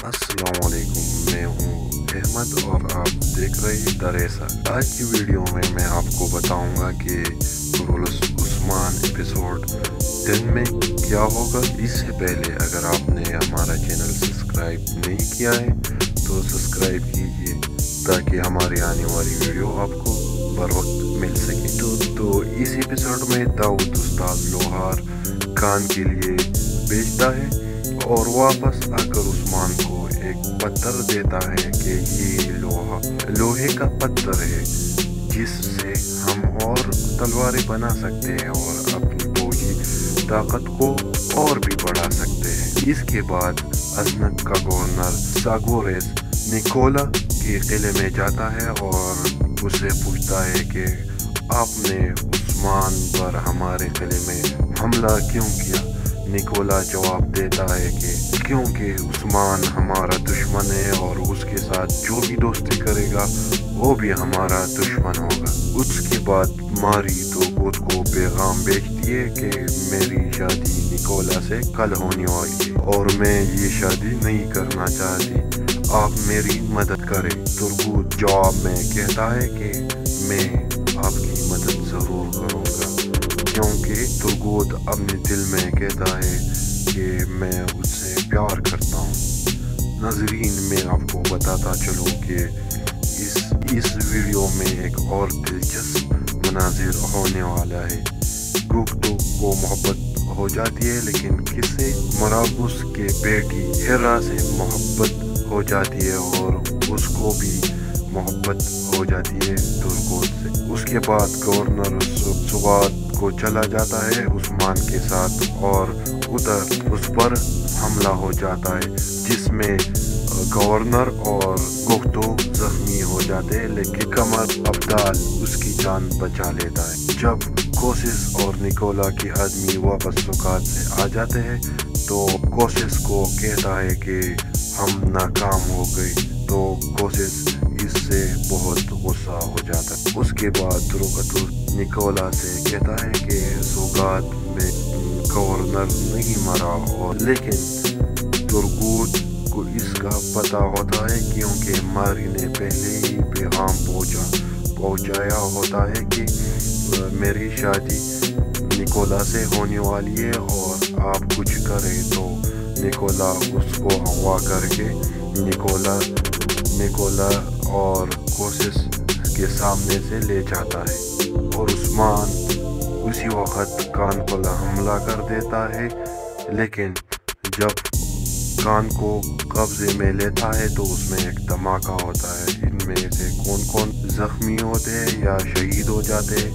अस्सलाम वालेकुम, मैं हूँ अहमद और आप देख रहे हैं दरेसा। आज की वीडियो में मैं आपको बताऊंगा कि रुल उस्मान एपिसोड 10 में क्या होगा। इससे पहले अगर आपने हमारा चैनल सब्सक्राइब नहीं किया है तो सब्सक्राइब कीजिए ताकि हमारी आने वाली वीडियो आपको बर वक्त मिल सके। तो इस एपिसोड में दाऊद उस्ताद लोहार कान के लिए बेचता है और वापस आकर उस्मान को एक पत्थर देता है कि ये लोहे का पत्थर है जिससे हम और तलवारें बना सकते हैं और अपनी फौजी ताकत को और भी बढ़ा सकते हैं। इसके बाद अजनक का गवर्नर सागोरेस निकोला के किले में जाता है और उसे पूछता है कि आपने उस्मान पर हमारे किले में हमला क्यों किया। निकोला जवाब देता है कि क्योंकि उस्मान हमारा दुश्मन है और उसके साथ जो भी दोस्ती करेगा वो भी हमारा दुश्मन होगा। उसके बाद मारी तो खुद को पैगाम भेजती है कि मेरी शादी निकोला से कल होने वाली है और मैं ये शादी नहीं करना चाहती, आप मेरी मदद करें। तुर्गुत जवाब में कहता है कि मैं आपकी मदद ज़रूर करूँगा, क्योंकि तुर्गुत अपने दिल में कहता है कि मैं उससे प्यार करता हूँ। नाज़रीन, मैं आपको बताता चलूँ कि इस वीडियो में एक और दिलचस्प मनाजिर होने वाला है। गुफ्तगू को मोहब्बत हो जाती है लेकिन किसे मराबुस के बेटी हेरा से मोहब्बत हो जाती है और उसको भी मोहब्बत हो जाती है तुर्गुत से। उसके बाद गवर्नर सुवाद को चला जाता है उस्मान के साथ और उधर उस पर हमला हो जाता है जिसमें गवर्नर और गुफ्तो जख्मी हो जाते हैं, लेकिन कमर अब्दाल उसकी जान बचा लेता है। जब कोसिस और निकोला के आदमी वापस सुकात से आ जाते हैं तो कोसिस को कहता है कि हम नाकाम हो गए, तो कोसिस इससे बहुत गुस्सा हो जाता है। उसके बाद तुर्गुत निकोला से कहता है कि सुगात में गवर्नर नहीं मरा, और लेकिन तुर्गुत को इसका पता होता है क्योंकि मारी ने पहले ही पैगाम पहुंचाया होता है कि मेरी शादी निकोला से होने वाली है और आप कुछ करें। तो निकोला उसको अगवा करके निकोला और कोसिस के सामने से ले जाता है और उस्मान उसी वक्त कान पर हमला कर देता है, लेकिन जब कान को कब्जे में लेता है तो उसमें एक धमाका होता है। इनमें से कौन कौन जख्मी होते हैं या शहीद हो जाते हैं